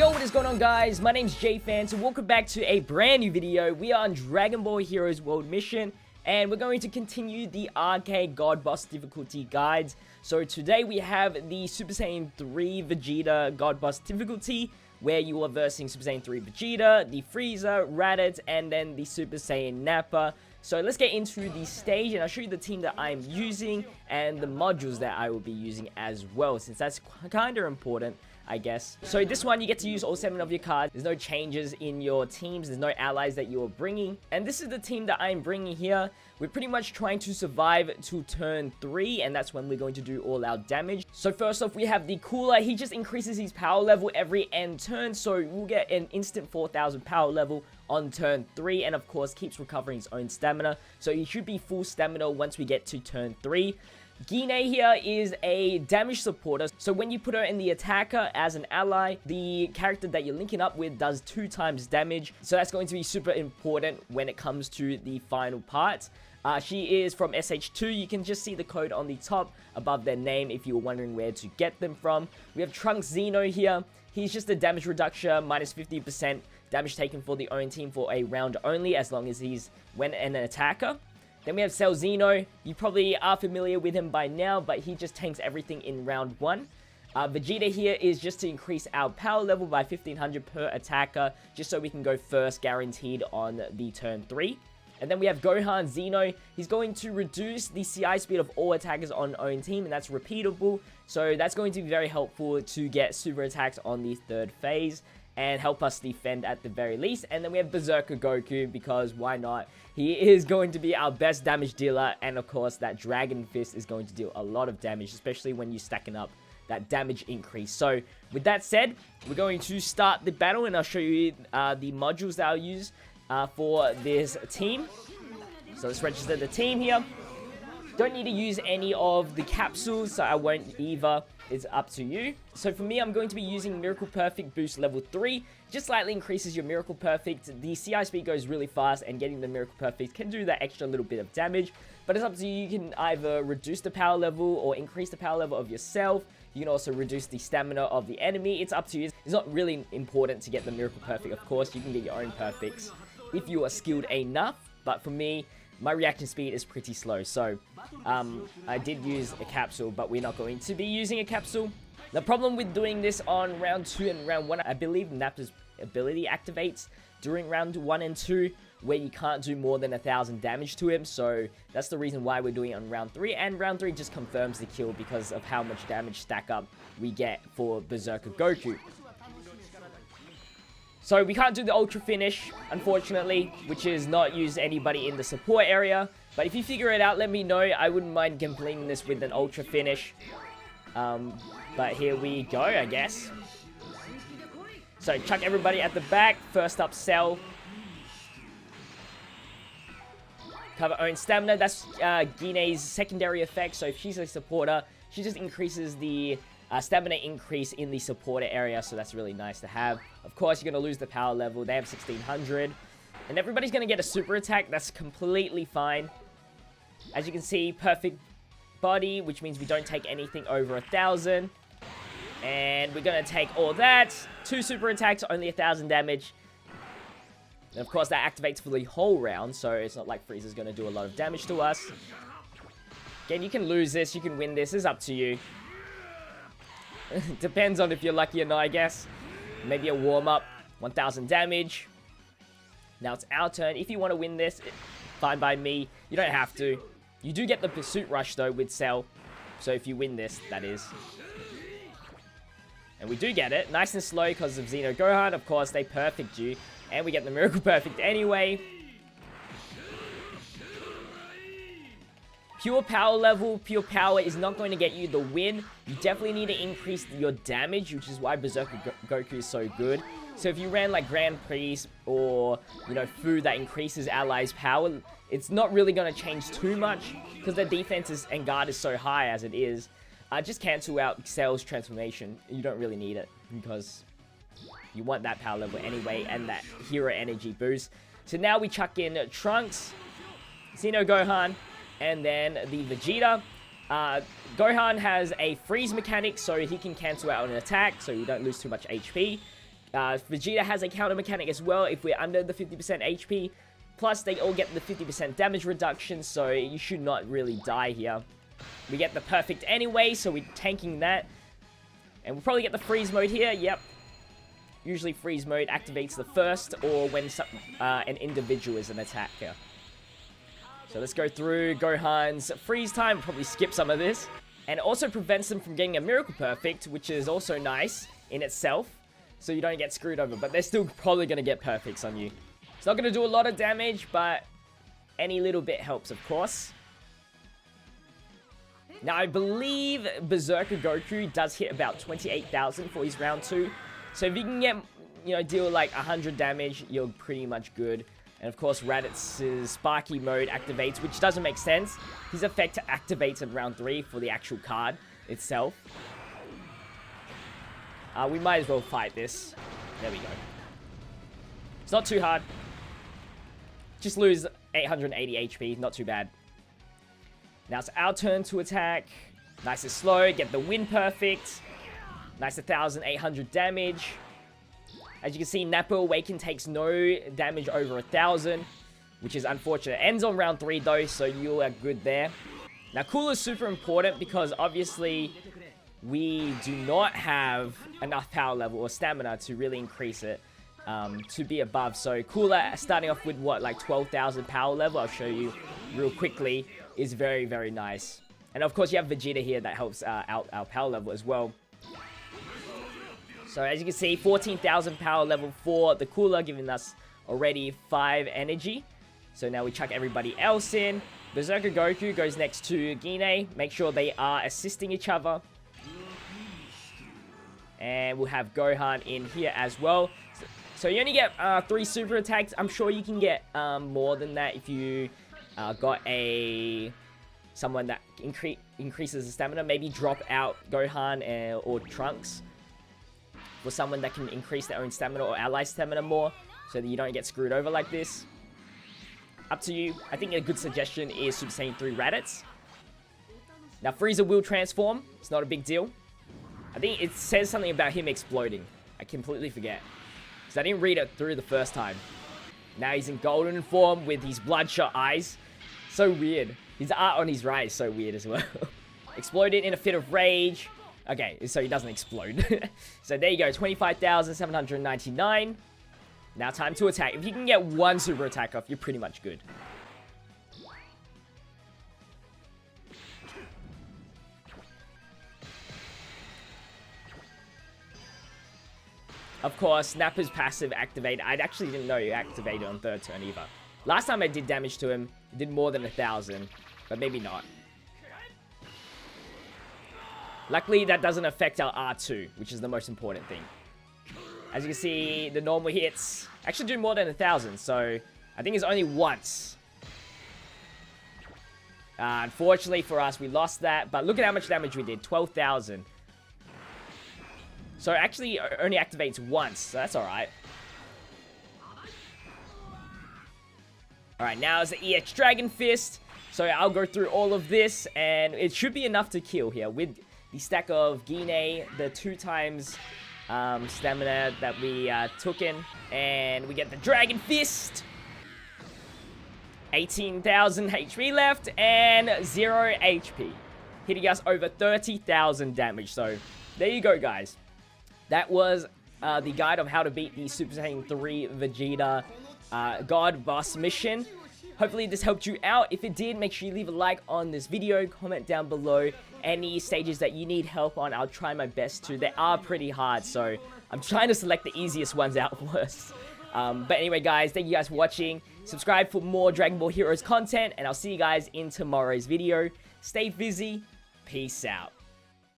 Yo, what is going on, guys? My name's JPhanta. Welcome back to a brand new video. We are on Dragon Ball Heroes World Mission, and we're going to continue the Arcade God Boss difficulty guides. So today we have the Super Saiyan 3 Vegeta God Boss difficulty, where you are versing Super Saiyan 3 Vegeta, the Frieza, Raditz, and then the Super Saiyan Nappa. So let's get into the stage, and I'll show you the team that I'm using and the modules that I will be using as well, since that's kind of important, I guess. So this one, you get to use all 7 of your cards. There's no changes in your teams. There's no allies that you're bringing. And this is the team that I'm bringing here. We're pretty much trying to survive to turn 3, and that's when we're going to do all our damage. So first off, we have the Cooler. He just increases his power level every end turn, so we'll get an instant 4,000 power level on turn 3, and of course keeps recovering his own stamina. So he should be full stamina once we get to turn 3. Gine here is a damage supporter, so when you put her in the attacker as an ally, the character that you're linking up with does 2 times damage, so that's going to be super important when it comes to the final part. She is from SSJ3. You can just see the code on the top above their name if you were wondering where to get them from. We have Trunks Zeno here. He's just a damage reduction, minus 50% damage taken for the own team for a round only, as long as he's when an attacker. Then we have Cell Zeno. You probably are familiar with him by now, but he just tanks everything in round 1. Vegeta here is just to increase our power level by 1500 per attacker, just so we can go first guaranteed on the turn 3. And then we have Gohan Zeno. He's going to reduce the CI speed of all attackers on own team, and that's repeatable. So that's going to be very helpful to get super attacks on the 3rd phase and help us defend at the very least. And then we have Berserker Goku, because why not? He is going to be our best damage dealer, and of course that Dragon Fist is going to deal a lot of damage, especially when you're stacking up that damage increase. So with that said, we're going to start the battle, and I'll show you the modules that I'll use for this team. So let's register the team here. Don't need to use any of the capsules, so I won't either. It's up to you. So for me, I'm going to be using Miracle Perfect Boost Level 3. Just slightly increases your Miracle Perfect. The CI speed goes really fast, and getting the Miracle Perfect can do that extra little bit of damage. But it's up to you. You can either reduce the power level or increase the power level of yourself. You can also reduce the stamina of the enemy. It's up to you. It's not really important to get the Miracle Perfect, of course. You can get your own perfects if you are skilled enough. But for me, my reaction speed is pretty slow, so I did use a capsule, but we're not going to be using a capsule. The problem with doing this on round 2 and round 1, I believe Nappa's ability activates during round 1 and 2, where you can't do more than 1,000 damage to him, so that's the reason why we're doing it on round 3, and round 3 just confirms the kill because of how much damage stack up we get for Berserker Goku. So we can't do the Ultra Finish, unfortunately, which is not use anybody in the support area. But if you figure it out, let me know. I wouldn't mind completing this with an Ultra Finish. But here we go, I guess. So chuck everybody at the back. First up, Cell. Cover own stamina. That's Gine's secondary effect. So if she's a supporter, she just increases the stamina increase in the supporter area, so that's really nice to have. Of course, you're going to lose the power level. They have 1600. And everybody's going to get a super attack. That's completely fine. As you can see, perfect body, which means we don't take anything over 1,000. And we're going to take all that. 2 super attacks, only 1,000 damage. And of course, that activates for the whole round, so it's not like Frieza's going to do a lot of damage to us. Again, you can lose this, you can win this. It's up to you. Depends on if you're lucky or not, I guess. Maybe a warm-up, 1,000 damage. Now it's our turn. If you want to win this, fine by me. You don't have to. You do get the Pursuit Rush, though, with Cell. So if you win this, that is. And we do get it. Nice and slow because of Zeno Gohan. Of course, they perfect you. And we get the Miracle Perfect anyway. Pure power level, pure power is not going to get you the win. You definitely need to increase your damage, which is why Berserker Goku is so good. So if you ran like Grand Prix or, you know, food that increases allies' power, it's not really going to change too much because their defense and guard is so high as it is. Just cancel out Cell's transformation. You don't really need it because you want that power level anyway and that hero energy boost. So now we chuck in Trunks, Zeno Gohan, and then the Vegeta. Gohan has a freeze mechanic, so he can cancel out an attack, so you don't lose too much HP. Vegeta has a counter mechanic as well if we're under the 50% HP. Plus, they all get the 50% damage reduction, so you should not really die here. We get the perfect anyway, so we're tanking that. And we'll probably get the freeze mode here, yep. Usually freeze mode activates the first or when an individual is an attacker. So let's go through Gohan's freeze time, probably skip some of this. And it also prevents them from getting a Miracle Perfect, which is also nice in itself. So you don't get screwed over, but they're still probably going to get perfects on you. It's not going to do a lot of damage, but any little bit helps, of course. Now, I believe Berserker Goku does hit about 28,000 for his round 2. So if you can get, deal like 100 damage, you're pretty much good. And of course, Raditz's Sparky mode activates, which doesn't make sense. His effect activates in round 3 for the actual card itself. We might as well fight this. There we go. It's not too hard. Just lose 880 HP, not too bad. Now it's our turn to attack. Nice and slow, get the win perfect. Nice 1,800 damage. As you can see, Nappa Awaken takes no damage over 1,000, which is unfortunate. Ends on round 3 though, so you are good there. Now Cooler is super important because obviously we do not have enough power level or stamina to really increase it to be above. So Cooler starting off with what, like 12,000 power level, I'll show you real quickly, is very, very nice. And of course you have Vegeta here that helps out our power level as well. So as you can see, 14,000 power level for the Cooler, giving us already 5 energy. So now we chuck everybody else in. Berserker Goku goes next to Gine. Make sure they are assisting each other. And we'll have Gohan in here as well. So you only get 3 super attacks. I'm sure you can get more than that if you got someone that increases the stamina. Maybe drop out Gohan or Trunks for someone that can increase their own stamina or ally stamina more, so that you don't get screwed over like this. Up to you. I think a good suggestion is Super Saiyan 3 Raditz. Now Frieza will transform. It's not a big deal. I think it says something about him exploding. I completely forget, because I didn't read it through the first time. Now he's in golden form with his bloodshot eyes. So weird. His art on his right is so weird as well. Exploded in a fit of rage. Okay, so he doesn't explode. So there you go, 25,799. Now time to attack. If you can get 1 super attack off, you're pretty much good. Of course, Nappa's passive activate. I actually didn't know you activated on 3rd turn either. Last time I did damage to him, it did more than 1,000, but maybe not. Luckily, that doesn't affect our R2, which is the most important thing. As you can see, the normal hits actually do more than 1,000, so I think it's only once. Unfortunately for us, we lost that, but look at how much damage we did, 12,000. So it actually only activates once, so that's alright. Alright, now is the EX Dragon Fist. So I'll go through all of this, and it should be enough to kill here with the stack of Gine, the 2 times stamina that we took in, and we get the Dragon Fist. 18,000 HP left, and 0 HP. Hitting us over 30,000 damage, so there you go, guys. That was the guide of how to beat the Super Saiyan 3 Vegeta God Boss mission. Hopefully this helped you out. If it did, make sure you leave a like on this video. Comment down below any stages that you need help on. I'll try my best to. They are pretty hard, so I'm trying to select the easiest ones out first. But anyway, guys, thank you guys for watching. Subscribe for more Dragon Ball Heroes content, and I'll see you guys in tomorrow's video. Stay fizzy. Peace out.